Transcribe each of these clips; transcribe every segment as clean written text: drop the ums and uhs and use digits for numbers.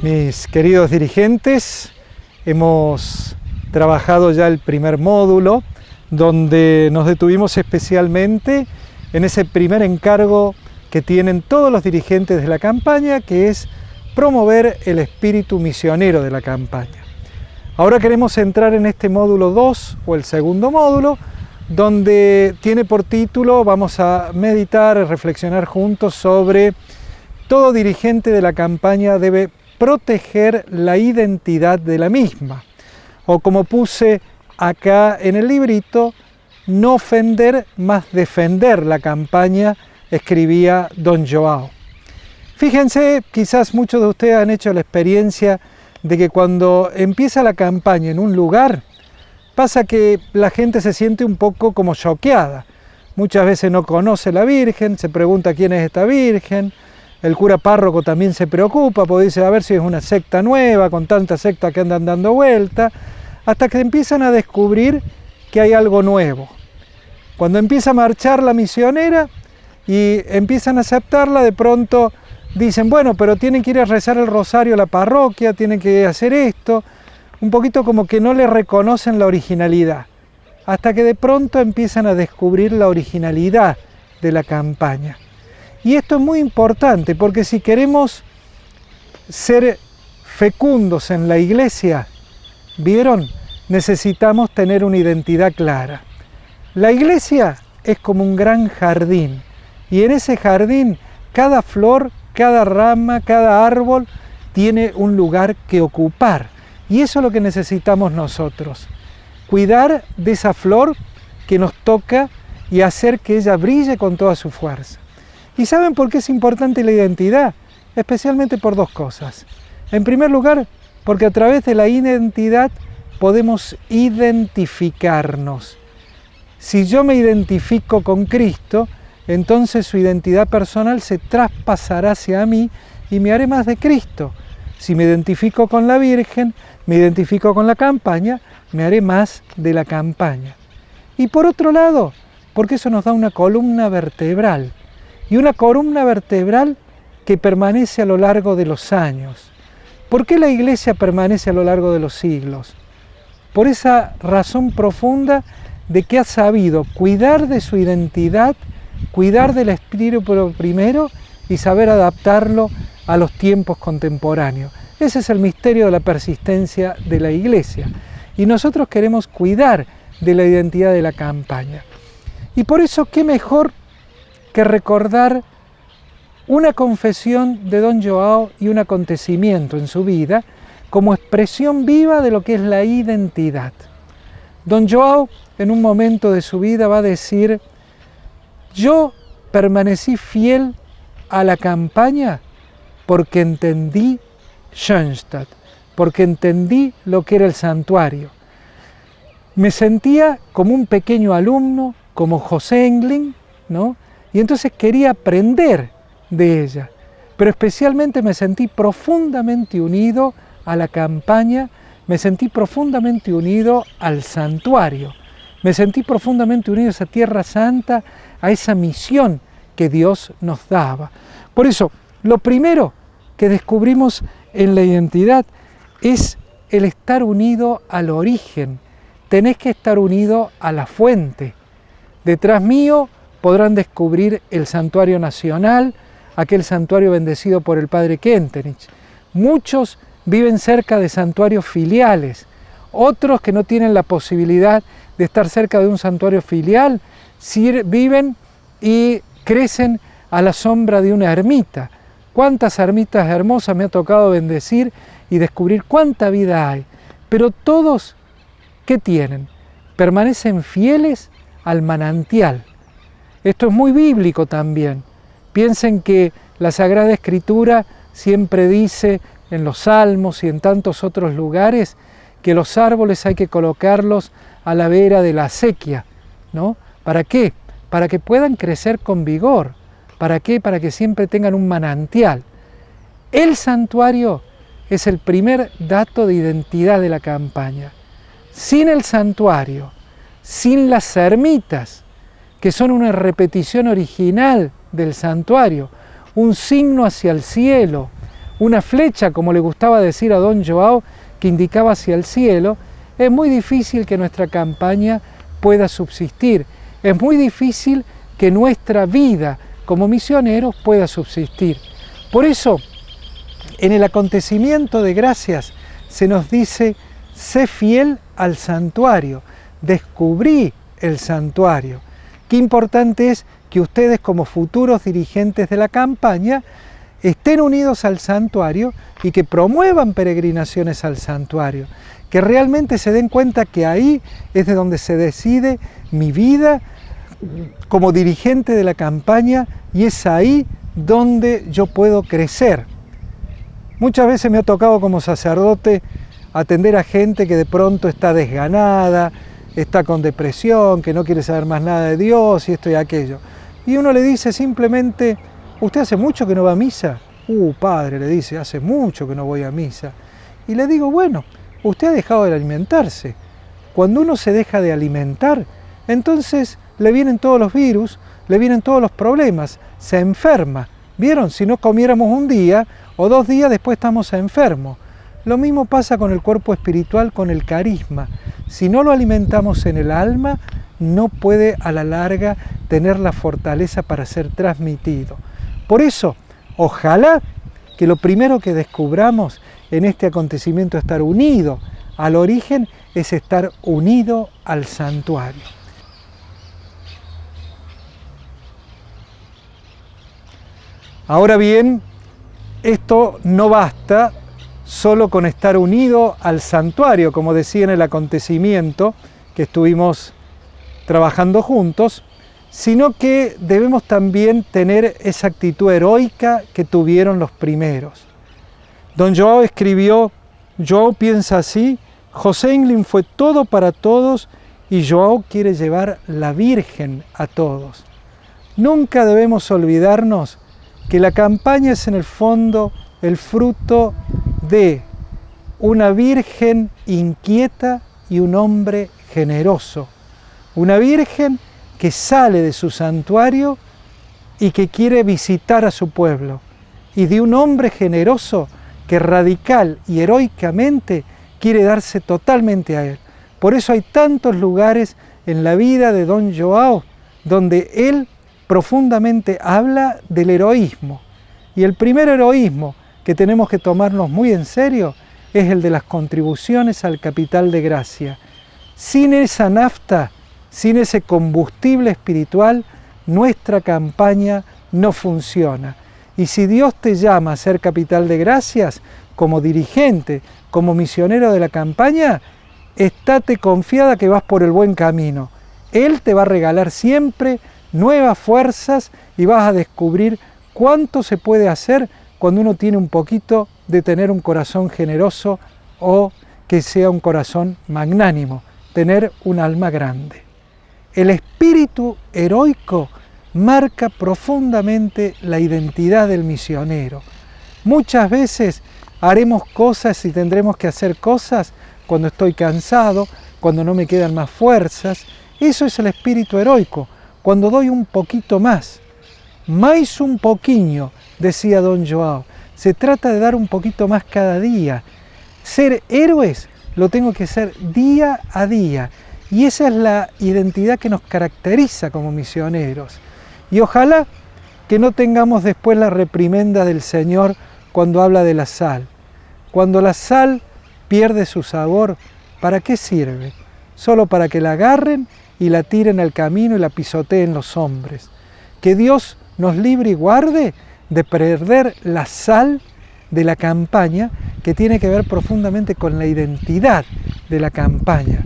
Mis queridos dirigentes, hemos trabajado ya el primer módulo, donde nos detuvimos especialmente en ese primer encargo que tienen todos los dirigentes de la campaña, que es promover el espíritu misionero de la campaña. Ahora queremos entrar en este módulo 2, o el segundo módulo, donde tiene por título, vamos a meditar, reflexionar juntos sobre todo dirigente de la campaña debe proteger la identidad de la misma, o como puse acá en el librito, no ofender, más defender la campaña, escribía don Joao. Fíjense, quizás muchos de ustedes han hecho la experiencia de que cuando empieza la campaña en un lugar, pasa que la gente se siente un poco como choqueada. Muchas veces no conoce la Virgen, se pregunta quién es esta Virgen. El cura párroco también se preocupa, porque dice a ver si es una secta nueva, con tantas sectas que andan dando vuelta, hasta que empiezan a descubrir que hay algo nuevo. Cuando empieza a marchar la misionera y empiezan a aceptarla, de pronto dicen, bueno, pero tienen que ir a rezar el rosario a la parroquia, tienen que hacer esto, un poquito como que no le reconocen la originalidad, hasta que de pronto empiezan a descubrir la originalidad de la campaña. Y esto es muy importante porque si queremos ser fecundos en la iglesia, ¿vieron? Necesitamos tener una identidad clara. La iglesia es como un gran jardín y en ese jardín cada flor, cada rama, cada árbol tiene un lugar que ocupar. Y eso es lo que necesitamos nosotros. Cuidar de esa flor que nos toca y hacer que ella brille con toda su fuerza. ¿Y saben por qué es importante la identidad? Especialmente por dos cosas. En primer lugar, porque a través de la identidad podemos identificarnos. Si yo me identifico con Cristo, entonces su identidad personal se traspasará hacia mí y me haré más de Cristo. Si me identifico con la Virgen, me identifico con la campaña, me haré más de la campaña. Y por otro lado, porque eso nos da una columna vertebral. Y una columna vertebral que permanece a lo largo de los años. ¿Por qué la Iglesia permanece a lo largo de los siglos? Por esa razón profunda de que ha sabido cuidar de su identidad, cuidar del espíritu primero y saber adaptarlo a los tiempos contemporáneos. Ese es el misterio de la persistencia de la Iglesia. Y nosotros queremos cuidar de la identidad de la campaña. Y por eso, ¿qué mejor que recordar una confesión de don Joao y un acontecimiento en su vida como expresión viva de lo que es la identidad? Don Joao, en un momento de su vida, va a decir, yo permanecí fiel a la campaña porque entendí Schoenstatt, porque entendí lo que era el santuario. Me sentía como un pequeño alumno, como José Engling, ¿no? Y entonces quería aprender de ella, pero especialmente me sentí profundamente unido a la campaña, me sentí profundamente unido al santuario, me sentí profundamente unido a esa tierra santa, a esa misión que Dios nos daba. Por eso, lo primero que descubrimos en la identidad es el estar unido al origen, tenés que estar unido a la fuente. Detrás mío podrán descubrir el santuario nacional, aquel santuario bendecido por el padre Kentenich. Muchos viven cerca de santuarios filiales, otros que no tienen la posibilidad de estar cerca de un santuario filial, viven y crecen a la sombra de una ermita. Cuántas ermitas hermosas me ha tocado bendecir y descubrir cuánta vida hay. Pero todos, ¿qué tienen? Permanecen fieles al manantial. Esto es muy bíblico también. Piensen que la Sagrada Escritura siempre dice en los Salmos y en tantos otros lugares que los árboles hay que colocarlos a la vera de la acequia, ¿no? ¿Para qué? Para que puedan crecer con vigor. ¿Para qué? Para que siempre tengan un manantial. El santuario es el primer dato de identidad de la campaña. Sin el santuario, sin las ermitas, que son una repetición original del santuario, un signo hacia el cielo, una flecha, como le gustaba decir a don Joao, que indicaba hacia el cielo, es muy difícil que nuestra campaña pueda subsistir. Es muy difícil que nuestra vida como misioneros pueda subsistir. Por eso, en el acontecimiento de gracias se nos dice, sé fiel al santuario, descubrí el santuario. Qué importante es que ustedes como futuros dirigentes de la campaña estén unidos al santuario y que promuevan peregrinaciones al santuario, que realmente se den cuenta que ahí es de donde se decide mi vida como dirigente de la campaña y es ahí donde yo puedo crecer. Muchas veces me ha tocado como sacerdote atender a gente que de pronto está desganada, está con depresión, que no quiere saber más nada de Dios y esto y aquello. Y uno le dice simplemente, ¿usted hace mucho que no va a misa? Padre, le dice, hace mucho que no voy a misa. Y le digo, bueno, usted ha dejado de alimentarse. Cuando uno se deja de alimentar, entonces le vienen todos los virus, le vienen todos los problemas, se enferma. ¿Vieron? Si no comiéramos un día o 2 días, después estamos enfermos. Lo mismo pasa con el cuerpo espiritual, con el carisma. Si no lo alimentamos en el alma, no puede a la larga tener la fortaleza para ser transmitido. Por eso, ojalá que lo primero que descubramos en este acontecimiento de estar unido al origen es estar unido al santuario. Ahora bien, esto no basta solo con estar unido al santuario, como decía en el acontecimiento que estuvimos trabajando juntos, sino que debemos también tener esa actitud heroica que tuvieron los primeros. Don Joao escribió, Joao piensa así, José Inglin fue todo para todos y Joao quiere llevar la Virgen a todos. Nunca debemos olvidarnos que la campaña es en el fondo el fruto de una Virgen inquieta y un hombre generoso. Una Virgen que sale de su santuario y que quiere visitar a su pueblo. Y de un hombre generoso que radical y heroicamente quiere darse totalmente a él. Por eso hay tantos lugares en la vida de don Joao donde él profundamente habla del heroísmo. Y el primer heroísmo que tenemos que tomarnos muy en serio es el de las contribuciones al capital de gracia. Sin esa nafta, sin ese combustible espiritual, nuestra campaña no funciona. Y si Dios te llama a ser capital de gracias, como dirigente, como misionero de la campaña, estate confiada que vas por el buen camino. Él te va a regalar siempre nuevas fuerzas y vas a descubrir cuánto se puede hacer cuando uno tiene un poquito de tener un corazón generoso o que sea un corazón magnánimo, tener un alma grande. El espíritu heroico marca profundamente la identidad del misionero. Muchas veces haremos cosas y tendremos que hacer cosas cuando estoy cansado, cuando no me quedan más fuerzas. Eso es el espíritu heroico, cuando doy un poquito más. Mais un poquinho, decía don Joao. Se trata de dar un poquito más cada día. Ser héroes lo tengo que hacer día a día. Y esa es la identidad que nos caracteriza como misioneros. Y ojalá que no tengamos después la reprimenda del Señor cuando habla de la sal. Cuando la sal pierde su sabor, ¿para qué sirve? Solo para que la agarren y la tiren al camino y la pisoteen los hombres. Que Dios nos libre y guarde de perder la sal de la campaña, que tiene que ver profundamente con la identidad de la campaña.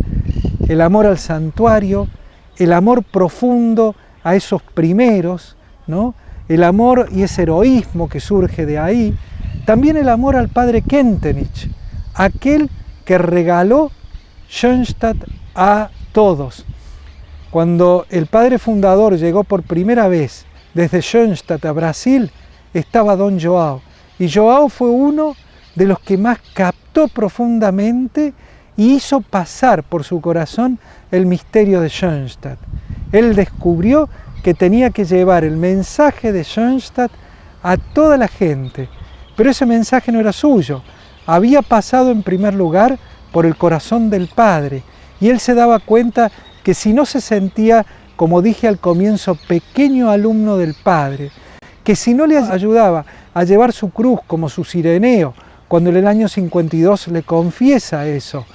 El amor al santuario, el amor profundo a esos primeros, ¿no? El amor y ese heroísmo que surge de ahí. También el amor al padre Kentenich, aquel que regaló Schoenstatt a todos. Cuando el padre fundador llegó por primera vez desde Schoenstatt a Brasil, estaba don Joao. Y Joao fue uno de los que más captó profundamente y hizo pasar por su corazón el misterio de Schoenstatt. Él descubrió que tenía que llevar el mensaje de Schoenstatt a toda la gente, pero ese mensaje no era suyo, había pasado en primer lugar por el corazón del Padre, y él se daba cuenta que si no se sentía, como dije al comienzo, pequeño alumno del Padre, que si no le ayudaba a llevar su cruz como su Cireneo, cuando en el año 52 le confiesa eso,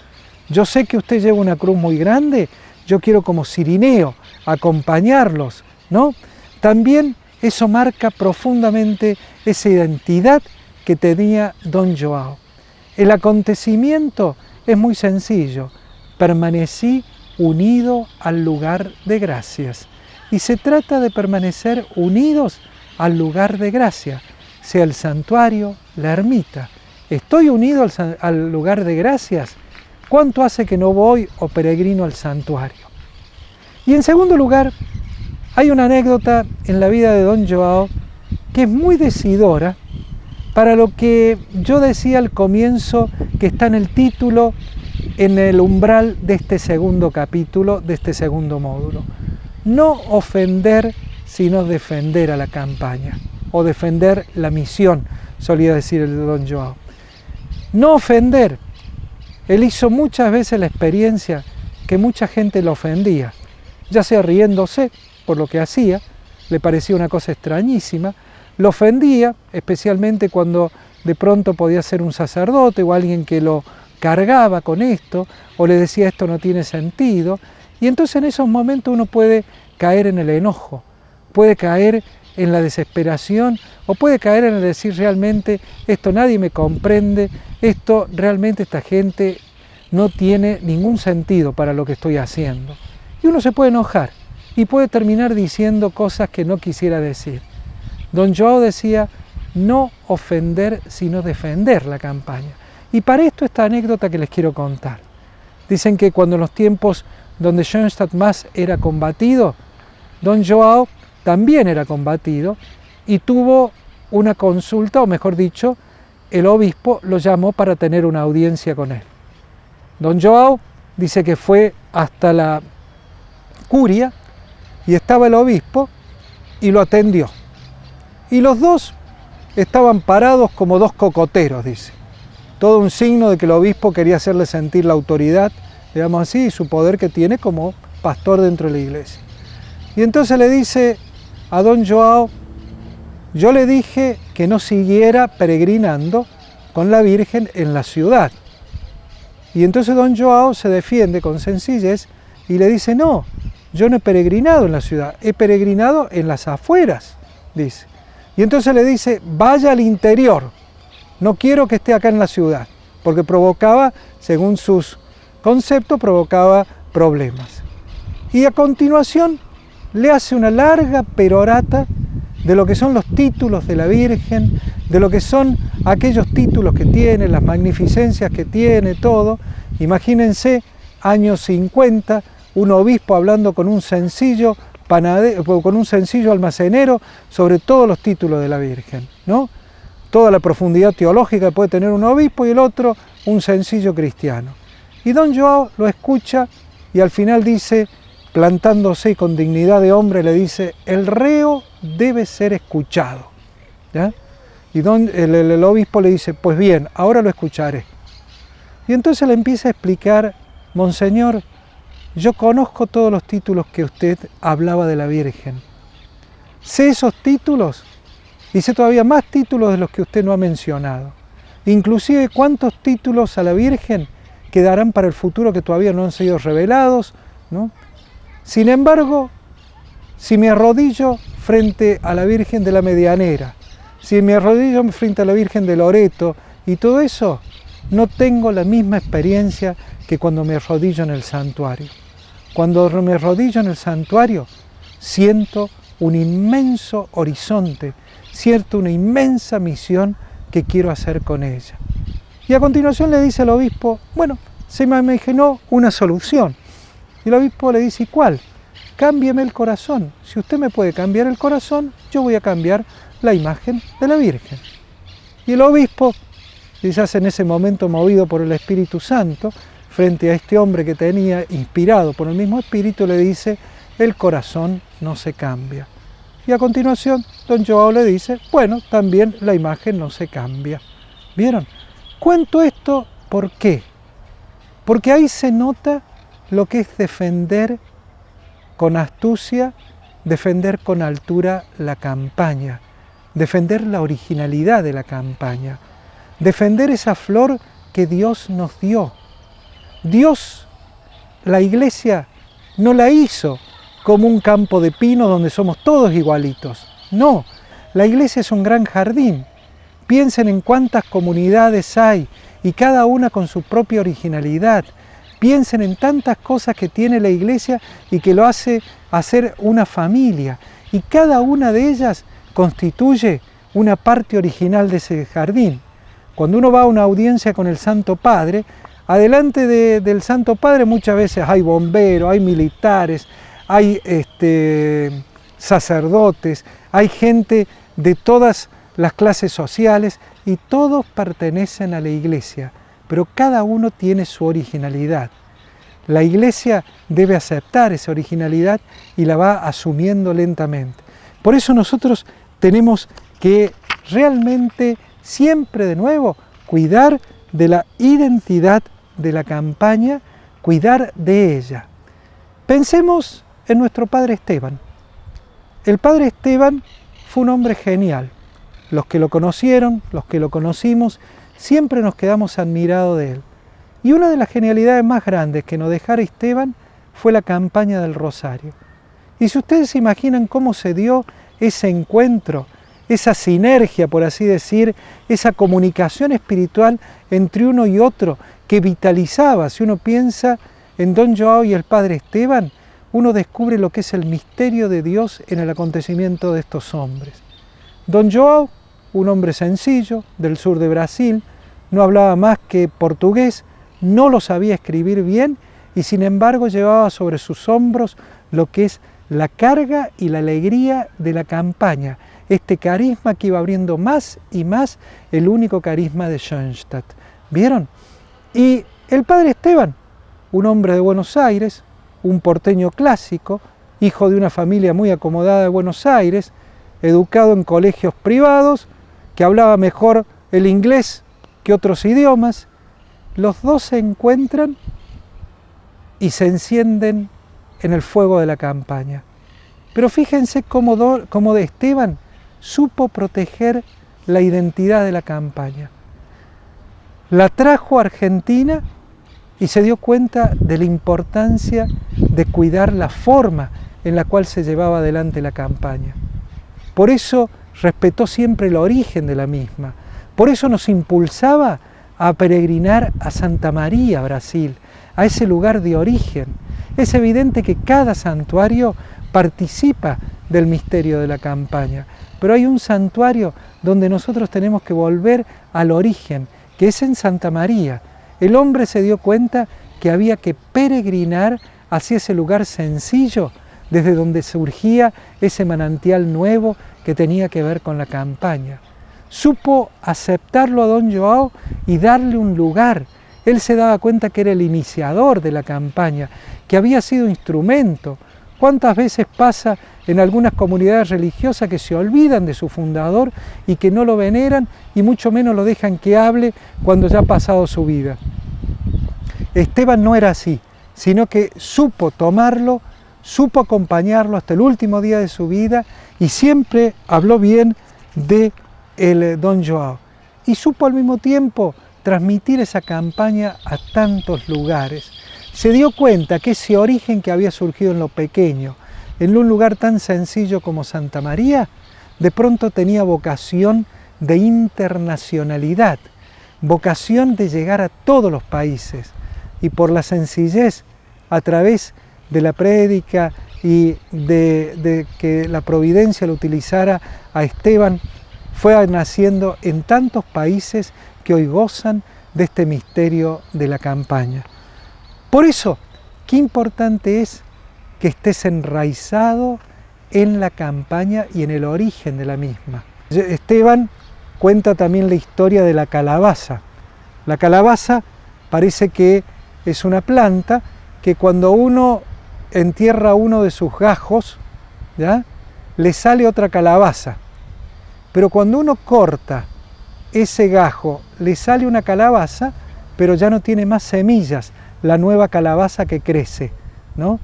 yo sé que usted lleva una cruz muy grande, yo quiero como Cireneo acompañarlos, ¿no? También eso marca profundamente esa identidad que tenía don João. El acontecimiento es muy sencillo, permanecí unido al lugar de gracias. Y se trata de permanecer unidos al lugar de gracia, sea el santuario, la ermita. ¿Estoy unido al lugar de gracias? ¿Cuánto hace que no voy o peregrino al santuario? Y en segundo lugar, hay una anécdota en la vida de don João que es muy decidora para lo que yo decía al comienzo, que está en el título, en el umbral de este segundo capítulo, de este segundo módulo. No ofender, sino defender a la campaña, o defender la misión, solía decir el de don João. No ofender. Él hizo muchas veces la experiencia que mucha gente lo ofendía, ya sea riéndose por lo que hacía, le parecía una cosa extrañísima, lo ofendía, especialmente cuando de pronto podía ser un sacerdote o alguien que lo cargaba con esto, o le decía esto no tiene sentido, y entonces en esos momentos uno puede caer en el enojo, puede caer en la desesperación, o puede caer en el decir realmente esto nadie me comprende, esto realmente esta gente no tiene ningún sentido para lo que estoy haciendo. Y uno se puede enojar y puede terminar diciendo cosas que no quisiera decir. Don João decía, no ofender, sino defender la campaña. Y para esto esta anécdota que les quiero contar. Dicen que cuando en los tiempos donde Schoenstatt más era combatido, don João también era combatido y tuvo una consulta, o mejor dicho, el obispo lo llamó para tener una audiencia con él. Don João dice que fue hasta la curia y estaba el obispo y lo atendió. Y los dos estaban parados como dos cocoteros, dice. Todo un signo de que el obispo quería hacerle sentir la autoridad, digamos así, y su poder que tiene como pastor dentro de la iglesia. Y entonces le dice a don João, yo le dije que no siguiera peregrinando con la Virgen en la ciudad. Y entonces don João se defiende con sencillez y le dice, no, yo no he peregrinado en la ciudad, he peregrinado en las afueras, dice. Y entonces le dice, vaya al interior, no quiero que esté acá en la ciudad, porque provocaba, según sus conceptos, provocaba problemas. Y a continuación le hace una larga perorata de lo que son los títulos de la Virgen, de lo que son aquellos títulos que tiene, las magnificencias que tiene, todo. Imagínense, años 50, un obispo hablando con un sencillo almacenero sobre todos los títulos de la Virgen, ¿no? Toda la profundidad teológica que puede tener un obispo y el otro un sencillo cristiano. Y don João lo escucha y al final dice, plantándose y con dignidad de hombre, le dice, el reo debe ser escuchado, ¿ya? Y el obispo le dice, pues bien, ahora lo escucharé. Y entonces le empieza a explicar, Monseñor, yo conozco todos los títulos que usted hablaba de la Virgen. Sé esos títulos y sé todavía más títulos de los que usted no ha mencionado. Inclusive cuántos títulos a la Virgen quedarán para el futuro que todavía no han sido revelados, ¿no? Sin embargo, si me arrodillo frente a la Virgen de la Medianera, si me arrodillo frente a la Virgen de Loreto y todo eso, no tengo la misma experiencia que cuando me arrodillo en el santuario. Cuando me arrodillo en el santuario, siento un inmenso horizonte, siento una inmensa misión que quiero hacer con ella. Y a continuación le dice al obispo, bueno, se me imaginó una solución. Y el obispo le dice, ¿y cuál? Cámbieme el corazón. Si usted me puede cambiar el corazón, yo voy a cambiar la imagen de la Virgen. Y el obispo quizás en ese momento movido por el Espíritu Santo, frente a este hombre que tenía, inspirado por el mismo Espíritu, le dice: el corazón no se cambia. Y a continuación, don Joao le dice: bueno, también la imagen no se cambia. ¿Vieron? Cuento esto, ¿por qué? Porque ahí se nota lo que es defender con astucia, defender con altura la campaña, defender la originalidad de la campaña, defender esa flor que Dios nos dio. Dios, la iglesia, no la hizo como un campo de pino donde somos todos igualitos. No, la iglesia es un gran jardín. Piensen en cuántas comunidades hay y cada una con su propia originalidad. Piensen en tantas cosas que tiene la iglesia y que lo hace hacer una familia. Y cada una de ellas constituye una parte original de ese jardín. Cuando uno va a una audiencia con el Santo Padre, adelante del Santo Padre muchas veces hay bomberos, hay militares, hay sacerdotes, hay gente de todas las clases sociales y todos pertenecen a la iglesia, pero cada uno tiene su originalidad. La iglesia debe aceptar esa originalidad y la va asumiendo lentamente. Por eso nosotros tenemos que realmente siempre de nuevo cuidar de la identidad de la campaña, cuidar de ella. Pensemos en nuestro padre Esteban. El padre Esteban fue un hombre genial. Los que lo conocieron, los que lo conocimos, siempre nos quedamos admirados de él. Y una de las genialidades más grandes que nos dejara Esteban fue la campaña del Rosario. Y si ustedes se imaginan cómo se dio ese encuentro, esa sinergia, por así decir, esa comunicación espiritual entre uno y otro que vitalizaba. Si uno piensa en don Joao y el padre Esteban, uno descubre lo que es el misterio de Dios en el acontecimiento de estos hombres. Don Joao, un hombre sencillo del sur de Brasil, no hablaba más que portugués, no lo sabía escribir bien y sin embargo llevaba sobre sus hombros lo que es la carga y la alegría de la campaña, este carisma que iba abriendo más y más el único carisma de Schoenstatt. ¿Vieron? Y el padre Esteban, un hombre de Buenos Aires, un porteño clásico, hijo de una familia muy acomodada de Buenos Aires, educado en colegios privados, que hablaba mejor el inglés que otros idiomas, los dos se encuentran y se encienden en el fuego de la campaña. Pero fíjense cómo de Esteban supo proteger la identidad de la campaña. La trajo a Argentina y se dio cuenta de la importancia de cuidar la forma en la cual se llevaba adelante la campaña. Por eso respetó siempre el origen de la misma. Por eso nos impulsaba a peregrinar a Santa María, Brasil, a ese lugar de origen. Es evidente que cada santuario participa del misterio de la campaña, pero hay un santuario donde nosotros tenemos que volver al origen, que es en Santa María. El hombre se dio cuenta que había que peregrinar hacia ese lugar sencillo, desde donde surgía ese manantial nuevo que tenía que ver con la campaña. Supo aceptarlo a don Joao y darle un lugar. Él se daba cuenta que era el iniciador de la campaña, que había sido instrumento. ¿Cuántas veces pasa en algunas comunidades religiosas que se olvidan de su fundador y que no lo veneran y mucho menos lo dejan que hable cuando ya ha pasado su vida? Esteban no era así, sino que supo tomarlo, supo acompañarlo hasta el último día de su vida y siempre habló bien de el don Joao. Y supo al mismo tiempo transmitir esa campaña a tantos lugares. Se dio cuenta que ese origen que había surgido en lo pequeño, en un lugar tan sencillo como Santa María, de pronto tenía vocación de internacionalidad, vocación de llegar a todos los países. Y por la sencillez, a través de la prédica y de que la providencia lo utilizara a Esteban, fue naciendo en tantos países que hoy gozan de este misterio de la campaña. Por eso, qué importante es que estés enraizado en la campaña y en el origen de la misma. Esteban cuenta también la historia de la calabaza. La calabaza parece que es una planta que cuando uno entierra uno de sus gajos, ¿ya?, le sale otra calabaza. Pero cuando uno corta ese gajo, le sale una calabaza, pero ya no tiene más semillas, la nueva calabaza que crece, ¿no?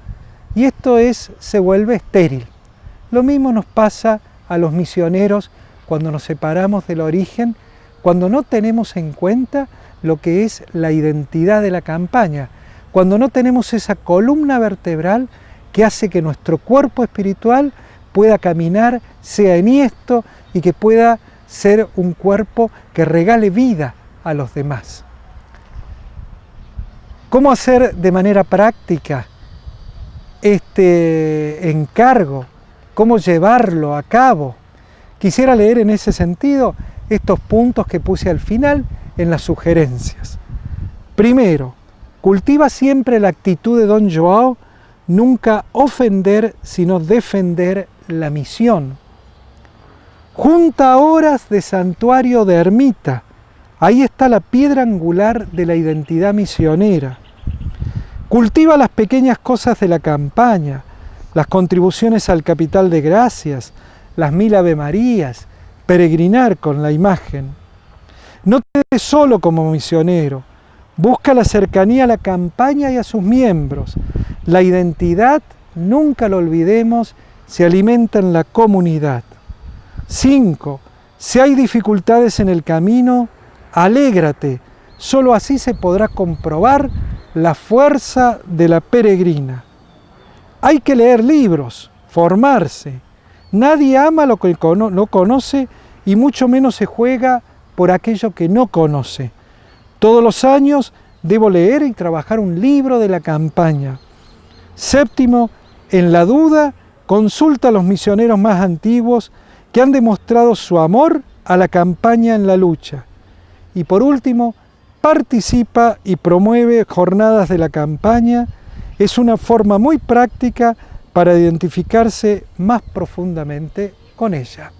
Y esto se vuelve estéril. Lo mismo nos pasa a los misioneros cuando nos separamos del origen, cuando no tenemos en cuenta lo que es la identidad de la campaña, cuando no tenemos esa columna vertebral que hace que nuestro cuerpo espiritual pueda caminar, sea enhiesto y que pueda ser un cuerpo que regale vida a los demás. ¿Cómo hacer de manera práctica este encargo? ¿Cómo llevarlo a cabo? Quisiera leer en ese sentido estos puntos que puse al final en las sugerencias. Primero, cultiva siempre la actitud de Don Joao, nunca ofender, sino defender la misión. Junta horas de santuario de ermita. Ahí está la piedra angular de la identidad misionera. Cultiva las pequeñas cosas de la campaña, las contribuciones al capital de gracias, las 1000 Ave Marías, peregrinar con la imagen. No te des solo como misionero, busca la cercanía a la campaña y a sus miembros. La identidad, nunca lo olvidemos, se alimenta en la comunidad. 5. Si hay dificultades en el camino, alégrate, solo así se podrá comprobar la fuerza de la peregrina. Hay que leer libros, formarse. Nadie ama lo que no conoce y mucho menos se juega por aquello que no conoce. Todos los años debo leer y trabajar un libro de la campaña. 7. En la duda, consulta a los misioneros más antiguos que han demostrado su amor a la campaña en la lucha. Y por último, participa y promueve jornadas de la campaña. Es una forma muy práctica para identificarse más profundamente con ella.